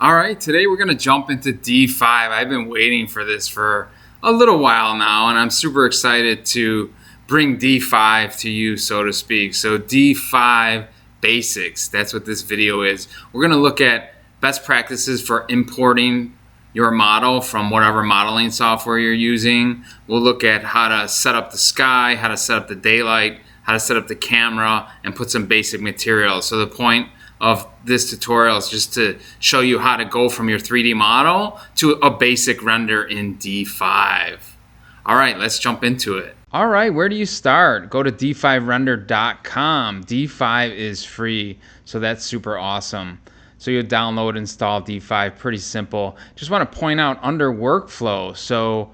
All right, today we're going to jump into D5. I've been waiting for this for a little while now, and I'm super excited to bring D5 to you, so to speak. So D5 basics, that's what this video is. We're going to look at best practices for importing your model from whatever modeling software you're using. We'll look at how to set up the sky, how to set up the daylight, how to set up the camera, and put some basic materials. So the point of this tutorial is just to show you how to go from your 3D model to a basic render in D5. All right, let's jump into it. All right, where do you start? Go to d5render.com. D5 is free, so that's super awesome. So you'll download, install D5, pretty simple. Just want to point out under workflow. So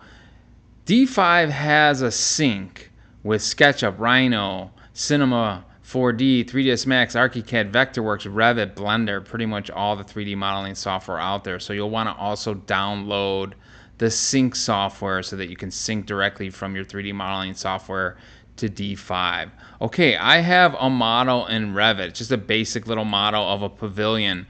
D5 has a sync with SketchUp, Rhino, Cinema 4D, 3ds Max, ArchiCAD, Vectorworks, Revit, Blender, pretty much all the 3D modeling software out there. So you'll want to also download the sync software so that you can sync directly from your 3D modeling software to D5. Okay, I have a model in Revit, just a basic little model of a pavilion.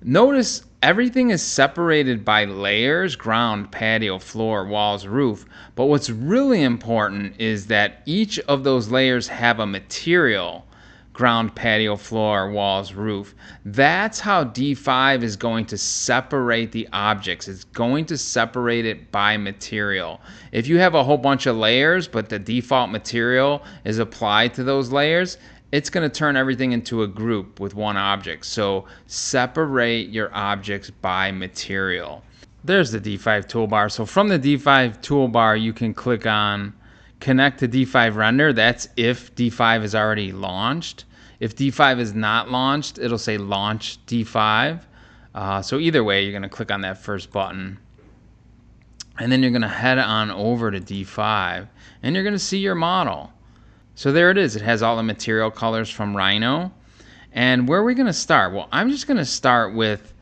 Notice everything is separated by layers: ground, patio, floor, walls, roof. But what's really important is that each of those layers have a material: ground, patio, floor, walls, roof. That's how D5 is going to separate the objects. It's going to separate it by material. If you have a whole bunch of layers, but the default material is applied to those layers, it's going to turn everything into a group with one object. So separate your objects by material. There's the D5 toolbar. So from the D5 toolbar, you can click on Connect to D5 Render. That's if D5 is already launched. If D5 is not launched, it'll say Launch D5. So either way, you're going to click on that first button. And then you're going to head on over to D5. And you're going to see your model. So there it is. It has all the material colors from Rhino. And where are we going to start? Well, I'm just going to start with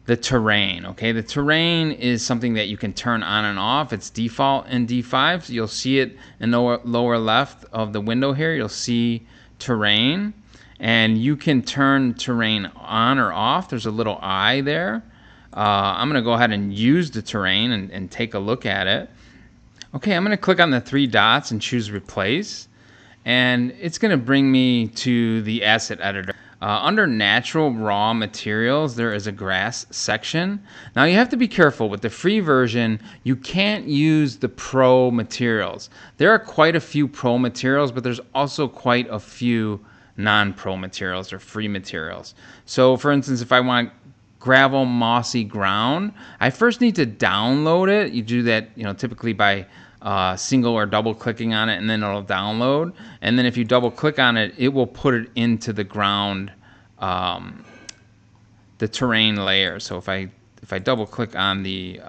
the terrain. Okay, the terrain is something that you can turn on and off. It's default in D5. So you'll see it in the lower left of the window here. You'll see terrain. And you can turn terrain on or off. There's a little eye there. I'm going to go ahead and use the terrain and take a look at it. Okay, I'm going to click on the three dots and choose Replace. And it's going to bring me to the asset editor. Under natural raw materials, there is a grass section. Now you have to be careful. With the free version, you can't use the pro materials. There are quite a few pro materials, but there's also quite a few non-pro materials or free materials. So for instance, if I want gravel mossy ground, I first need to download it. You do that, typically by single or double clicking on it, and then it'll download. And then if you double click on it, it will put it into the ground, the terrain layer. So if I double click on the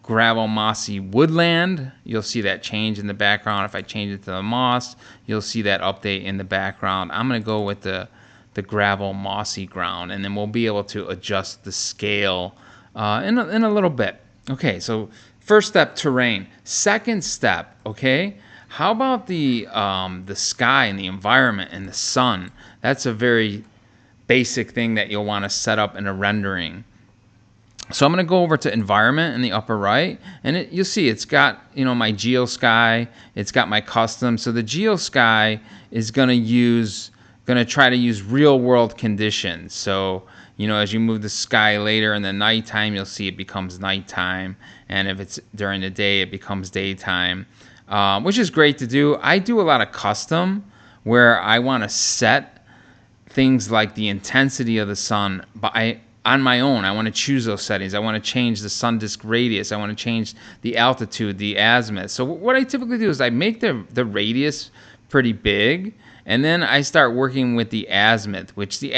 gravel mossy woodland, you'll see that change in the background. If I change it to the moss, you'll see that update in the background. I'm going to go with the gravel mossy ground, and then we'll be able to adjust the scale in a little bit. Okay, so first step, terrain. Second step, okay, how about the sky and the environment and the sun? That's a very basic thing that you'll want to set up in a rendering. So I'm going to go over to environment in the upper right, and you'll see it's got my GeoSky, it's got my custom. So the GeoSky is going to try to use real world conditions. So as you move the sky later in the nighttime, you'll see it becomes nighttime, and if it's during the day, it becomes daytime, which is great to do. I do a lot of custom where I want to set things like the intensity of the sun on my own. I want to choose those settings. I want to change the sun disk radius. I want to change the altitude, the azimuth. So what I typically do is I make the radius pretty big, and then I start working with the azimuth, which the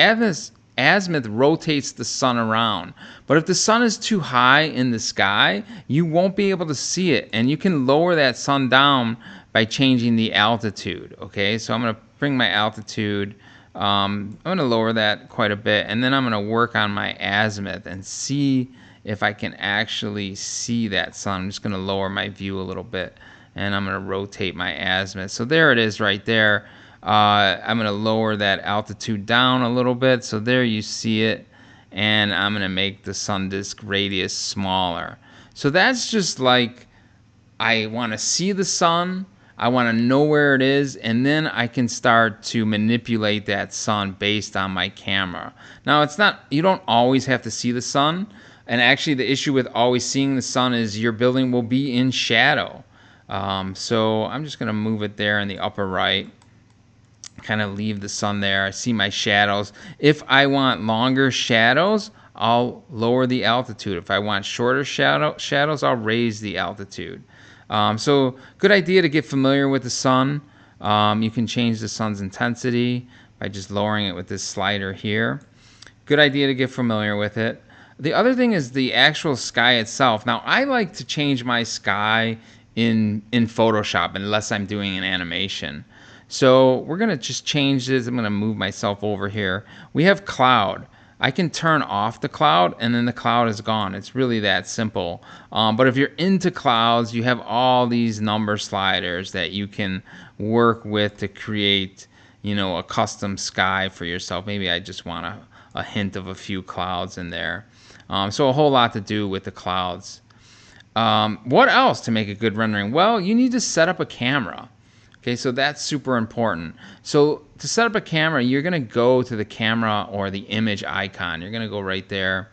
azimuth rotates the sun around. But if the sun is too high in the sky, you won't be able to see it. And you can lower that sun down by changing the altitude. Okay, so I'm going to bring my altitude. I'm going to lower that quite a bit. And then I'm going to work on my azimuth and see if I can actually see that sun. I'm just going to lower my view a little bit. And I'm going to rotate my azimuth. So there it is right there. I'm going to lower that altitude down a little bit. So there you see it. and I'm going to make the sun disk radius smaller. So that's just like, I want to see the sun, I want to know where it is, and then I can start to manipulate that sun based on my camera. Now, it's not, you don't always have to see the sun, and actually the issue with always seeing the sun is your building will be in shadow. So I'm just going to move it there in the upper right, kind of leave the sun there. I see my shadows. If I want longer shadows, I'll lower the altitude. If I want shorter shadows, I'll raise the altitude. So good idea to get familiar with the sun. You can change the sun's intensity by just lowering it with this slider here. Good idea to get familiar with it. The other thing is the actual sky itself. Now, I like to change my sky in Photoshop unless I'm doing an animation. So we're going to just change this. I'm going to move myself over here. We have cloud. I can turn off the cloud and then the cloud is gone. It's really that simple. But if you're into clouds, you have all these number sliders that you can work with to create, you know, a custom sky for yourself. Maybe I just want a hint of a few clouds in there. So a whole lot to do with the clouds. What else to make a good rendering? Well, you need to set up a camera. Okay, so that's super important. So to set up a camera, you're going to go to the camera or the image icon. You're going to go right there,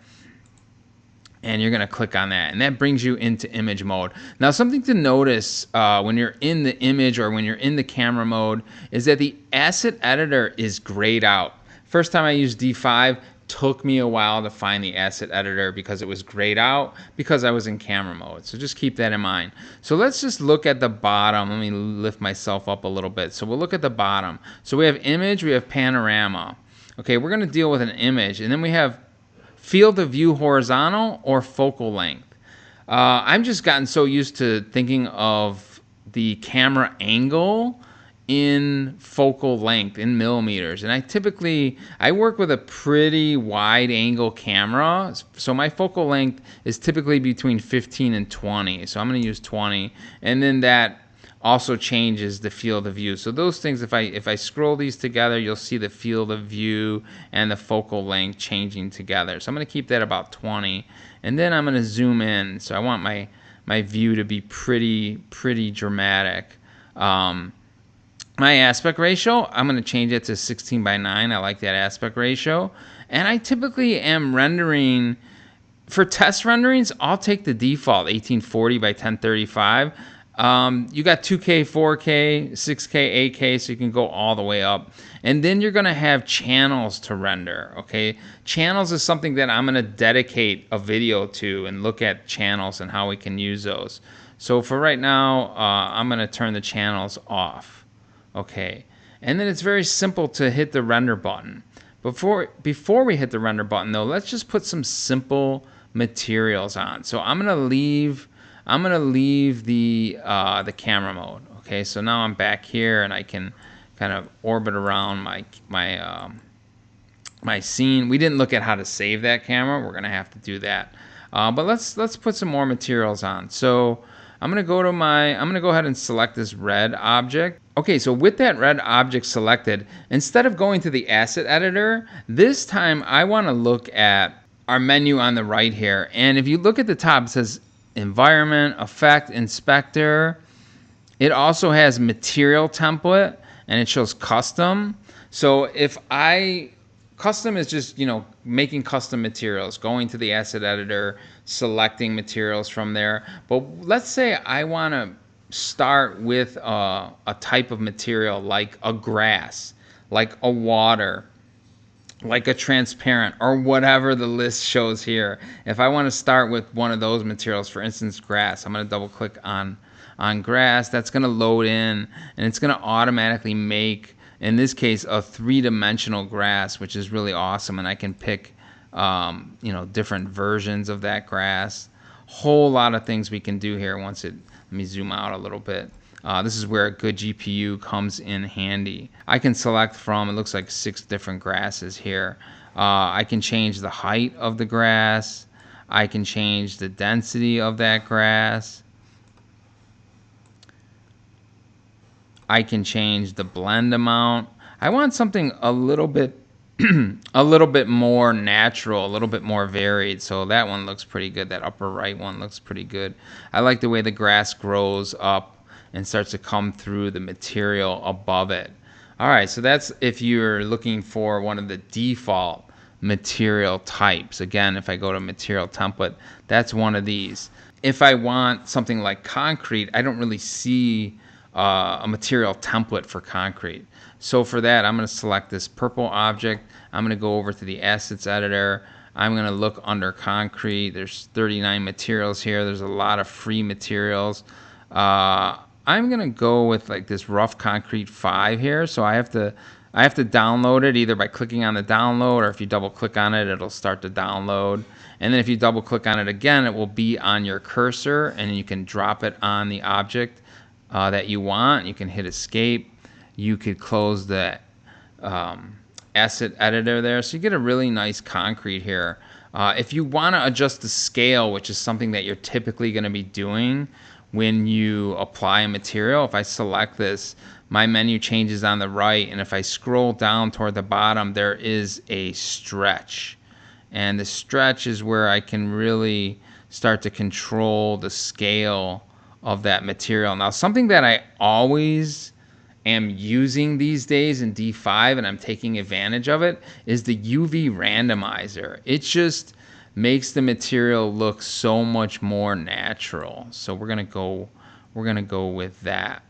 and you're going to click on that, and that brings you into image mode. Now, something to notice when you're in the image or when you're in the camera mode is that the asset editor is grayed out. First time I used D5, took me a while to find the asset editor because it was grayed out because I was in camera mode. So just keep that in mind. So let's just look at the bottom. Let me lift myself up a little bit. So we'll look at the bottom. So we have image, we have panorama. Okay, we're going to deal with an image, and then we have field of view horizontal or focal length. I've just gotten so used to thinking of the camera angle in focal length, in millimeters. And I work with a pretty wide angle camera. So my focal length is typically between 15 and 20. So I'm going to use 20. And then that also changes the field of view. So those things, if I scroll these together, you'll see the field of view and the focal length changing together. So I'm going to keep that about 20. And then I'm going to zoom in. So I want my view to be pretty dramatic. My aspect ratio, I'm going to change it to 16:9. I like that aspect ratio. And I typically am rendering, for test renderings, I'll take the default 1840 by 1035. You got 2K, 4K, 6K, 8K, so you can go all the way up. And then you're going to have channels to render, okay? Channels is something that I'm going to dedicate a video to and look at channels and how we can use those. So for right now, I'm going to turn the channels off. Okay, and then it's very simple to hit the render button. Before we hit the render button though, let's just put some simple materials on. So I'm gonna leave the camera mode. Okay, so now I'm back here and I can kind of orbit around my scene. We didn't look at how to save that camera. We're gonna have to do that. But let's put some more materials on. So I'm gonna go ahead and select this red object. Okay, so with that red object selected, instead of going to the asset editor, this time I want to look at our menu on the right here. And if you look at the top, it says environment, effect, inspector. It also has material template and it shows custom. So custom is just, making custom materials, going to the asset editor, selecting materials from there. But let's say I want to start with a type of material like a grass, like a water, like a transparent, or whatever the list shows here. If I want to start with one of those materials, for instance, grass, I'm going to double click on grass. That's going to load in and it's going to automatically make, in this case, a three-dimensional grass, which is really awesome. And I can pick different versions of that grass. Whole lot of things we can do here once it. Let me zoom out a little bit. This is where a good GPU comes in handy. I can select from, it looks like 6 different grasses here. I can change the height of the grass. I can change the density of that grass. I can change the blend amount. I want something a little bit a little bit more natural, a little bit more varied. So that one looks pretty good. That upper right one looks pretty good. I like the way the grass grows up and starts to come through the material above it. All right, so that's if you're looking for one of the default material types. Again, if I go to material template, that's one of these. If I want something like concrete, I don't really see a material template for concrete. So for that, I'm going to select this purple object. I'm going to go over to the assets editor. I'm going to look under concrete. There's 39 materials here. There's a lot of free materials. I'm going to go with like this rough concrete 5 here. So I have to download it either by clicking on the download, or if you double click on it, it'll start to download. And then if you double click on it again, it will be on your cursor, and you can drop it on the object that you want. You can hit escape. You could close the asset editor there. So you get a really nice concrete here. If you want to adjust the scale, which is something that you're typically going to be doing when you apply a material, if I select this, my menu changes on the right, and if I scroll down toward the bottom, there is a stretch. And the stretch is where I can really start to control the scale of that material. Now, something that I always am using these days in D5, and I'm taking advantage of it, is the UV randomizer. It just makes the material look so much more natural. So we're gonna go with that.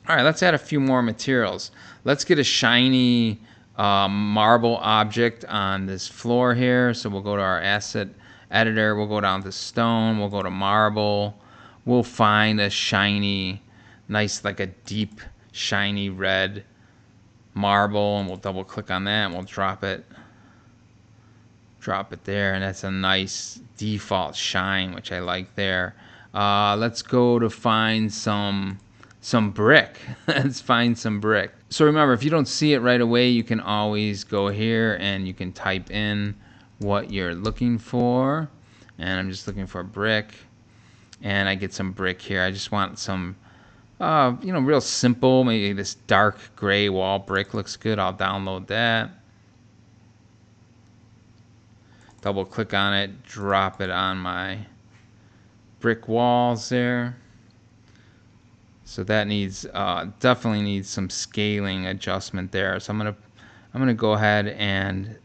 All right, let's add a few more materials. Let's get a shiny marble object on this floor here. So we'll go to our asset editor. We'll go down to stone. We'll go to marble. We'll find a shiny, nice, like a deep, shiny red marble, and we'll double click on that, and we'll drop it there, and that's a nice default shine, which I like there. Let's go to find some brick. Let's find some brick. So remember, if you don't see it right away, you can always go here and you can type in what you're looking for. And I'm just looking for brick, and I get some brick here. I just want some real simple, maybe this dark gray wall brick looks good. I'll download that. Double click on it, drop it on my brick walls there. So that needs definitely needs some scaling adjustment there. So I'm gonna go ahead and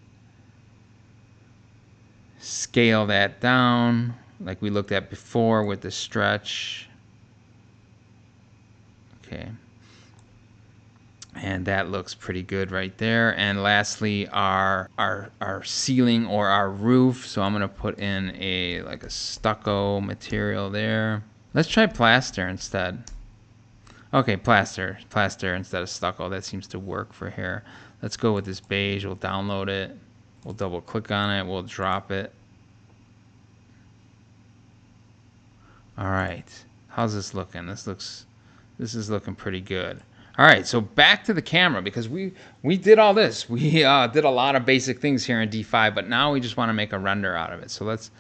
scale that down like we looked at before with the stretch. Okay, and that looks pretty good right there. And lastly, our ceiling or our roof. So I'm gonna put in a stucco material there. Let's try plaster instead. Okay, plaster instead of stucco. That seems to work for here. Let's go with this beige. We'll download it. We'll double click on it. We'll drop it. All right, how's this looking? This is looking pretty good. All right, so back to the camera, because we did all this. We did a lot of basic things here in D5, but now we just want to make a render out of it. So let's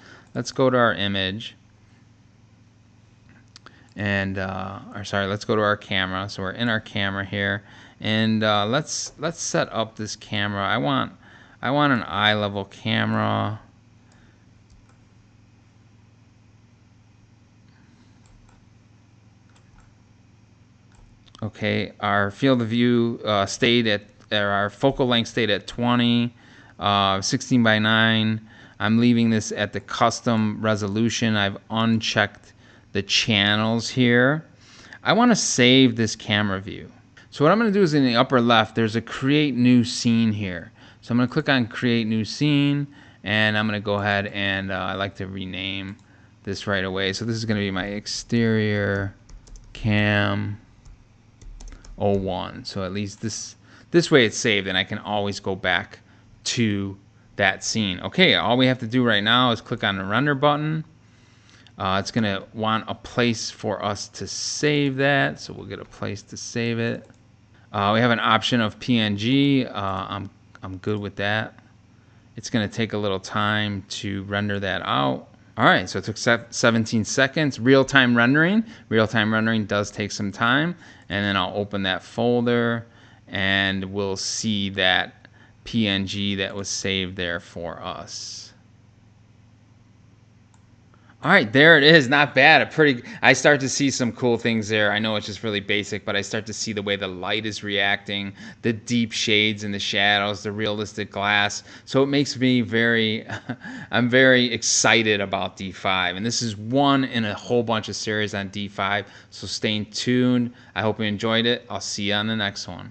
go to our image, and let's go to our camera. So we're in our camera here, and let's set up this camera. I want an eye level camera. Okay, our field of view stayed at, our focal length stayed at 20, 16 by 9. I'm leaving this at the custom resolution. I've unchecked the channels here. I want to save this camera view. So what I'm going to do is in the upper left, there's a create new scene here. So I'm going to click on create new scene, and I'm going to go ahead and I like to rename this right away. So this is going to be my exterior cam 01. So at least this way it's saved, and I can always go back to that scene. Okay, all we have to do right now is click on the render button. It's going to want a place for us to save that, so we'll get a place to save it. We have an option of PNG. I'm good with that. It's going to take a little time to render that out. All right, so it took 17 seconds. Real-time rendering. Real-time rendering does take some time. And then I'll open that folder, and we'll see that PNG that was saved there for us. All right, there it is. Not bad. I start to see some cool things there. I know it's just really basic, but I start to see the way the light is reacting, the deep shades and the shadows, the realistic glass. So it makes me I'm very excited about D5. And this is one in a whole bunch of series on D5. So stay tuned. I hope you enjoyed it. I'll see you on the next one.